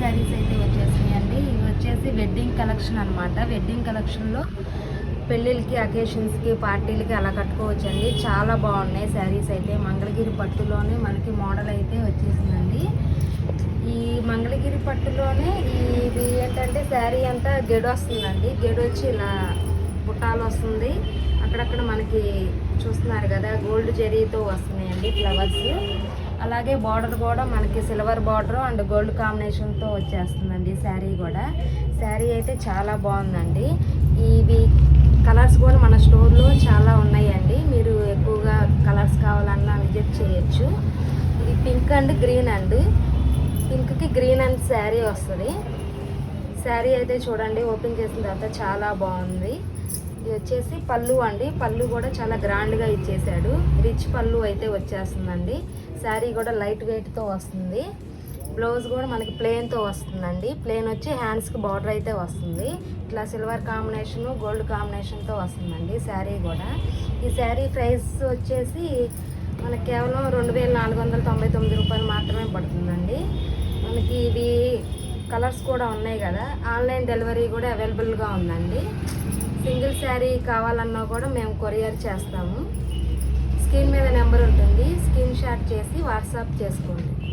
శారీస్ అయితే వచ్చేసినాయండి. ఇవి వచ్చేసి వెడ్డింగ్ కలెక్షన్ అనమాట. వెడ్డింగ్ కలెక్షన్లో పెళ్ళిళ్ళకి, అకేషన్స్కి, పార్టీలకి అలా కట్టుకోవచ్చండి. చాలా బాగున్నాయి శారీస్ అయితే. మంగళగిరి పట్టులోనే మనకి మోడల్ అయితే వచ్చేసిందండి. ఈ మంగళగిరి పట్టులోనే ఇది ఏంటంటే శారీ అంతా గెడు వస్తుందండి. గెడు వచ్చి ఇలా బుట్టాలు వస్తుంది. అక్కడక్కడ మనకి చూస్తున్నారు కదా గోల్డ్ జెరీతో వస్తున్నాయండి ఫ్లవర్స్. అలాగే బార్డర్ కూడా మనకి సిల్వర్ బార్డర్ అండ్ గోల్డ్ కాంబినేషన్తో వచ్చేస్తుందండి శారీ కూడా. శారీ అయితే చాలా బాగుందండి. ఇవి కలర్స్ కూడా మన స్టోర్లో చాలా ఉన్నాయండి. మీరు ఎక్కువగా కలర్స్ కావాలన్నా విజిట్ చేయొచ్చు. ఇది పింక్ అండ్ గ్రీన్ అండి. పింక్కి గ్రీన్ అండ్ శారీ వస్తుంది. శారీ అయితే చూడండి, ఓపెన్ చేసిన తర్వాత చాలా బాగుంది. ఇది వచ్చేసి పళ్ళు అండి. పళ్ళు కూడా చాలా గ్రాండ్గా ఇచ్చేసాడు. రిచ్ పళ్ళు అయితే వచ్చేస్తుందండి. శారీ కూడా లైట్ వెయిట్తో వస్తుంది. బ్లౌజ్ కూడా మనకి ప్లెయిన్తో వస్తుందండి. ప్లెయిన్ వచ్చి హ్యాండ్స్కి బార్డర్ అయితే వస్తుంది. ఇట్లా సిల్వర్ కాంబినేషను, గోల్డ్ కాంబినేషన్తో వస్తుందండి శారీ కూడా. ఈ శారీ ప్రైస్ వచ్చేసి మనకి కేవలం 2499 రూపాయలు మాత్రమే పడుతుందండి. మనకి ఇవి కలర్స్ కూడా ఉన్నాయి కదా, ఆన్లైన్ డెలివరీ కూడా అవైలబుల్గా ఉందండి. సింగిల్ శారీ కావాలన్నా కూడా మేము కొరియర్ చేస్తాము. స్క్రీన్ మీద నెంబర్ ఉంటుంది, స్క్రీన్ షాట్ చేసి వాట్సాప్ చేసుకోండి.